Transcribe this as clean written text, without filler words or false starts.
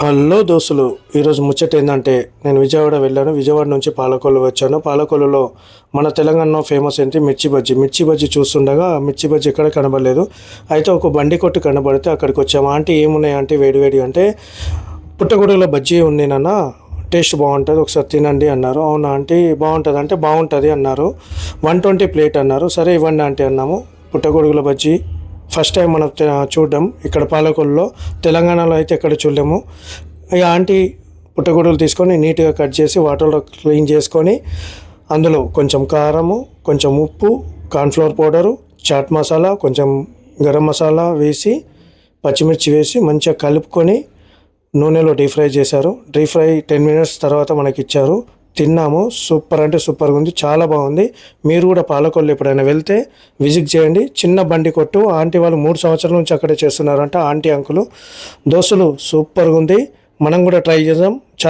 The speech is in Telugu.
హలో దోస్తులు, ఈరోజు ముచ్చట ఏంటంటే నేను విజయవాడ వెళ్ళాను. విజయవాడ నుంచి పాలకొల్లు వచ్చాను. పాలకొల్లులో మన తెలంగాణలో ఫేమస్ ఏంటి మిర్చి బజ్జీ. మిర్చి బజ్జీ చూస్తుండగా మిర్చి బజ్జీ ఎక్కడ కనబడలేదు. అయితే ఒక బండి కొట్టు కనబడితే అక్కడికి వచ్చాము. ఆంటీ ఏమున్నాయి ఆంటీ వేడి అంటే పుట్టగొడుగుల బజ్జీ ఉంది నాన్న, టేస్ట్ బాగుంటుంది ఒకసారి తినండి అన్నారు. అవునా ఆంటీ బాగుంటుంది అంటే బాగుంటుంది అన్నారు. 120 ప్లేట్ అన్నారు. సరే ఇవ్వండి ఆంటీ అన్నాము. పుట్టగొడుగుల బజ్జీ ఫస్ట్ టైం మనం చూడడం ఇక్కడ పాలకొల్లులో. తెలంగాణలో అయితే ఎక్కడ చూడలేము. ఇక ఆంటీ పుట్టగొడుగులు తీసుకొని నీట్గా కట్ చేసి వాటర్లో క్లీన్ చేసుకొని అందులో కొంచెం కారము, కొంచెం ఉప్పు, కార్న్ఫ్లవర్ పౌడరు, చాట్ మసాలా, కొంచెం గరం మసాలా వేసి పచ్చిమిర్చి వేసి మంచిగా కలుపుకొని నూనెలో డీప్ ఫ్రై చేశారు. డీప్ ఫ్రై 10 మినిట్స్ తర్వాత మనకి ఇచ్చారు. తిన్నాము. సూపర్ అంటే సూపర్గా ఉంది, చాలా బాగుంది. మీరు కూడా పాలకొల్లు ఎప్పుడైనా వెళ్తే విజిట్ చేయండి. చిన్న బండి కొట్టు. ఆంటీ వాళ్ళు 3 సంవత్సరాల నుంచి అక్కడే చేస్తున్నారంట. ఆంటీ అంకులు దోస్తులు సూపర్గా ఉంది. మనం కూడా ట్రై చేద్దాం. చాలా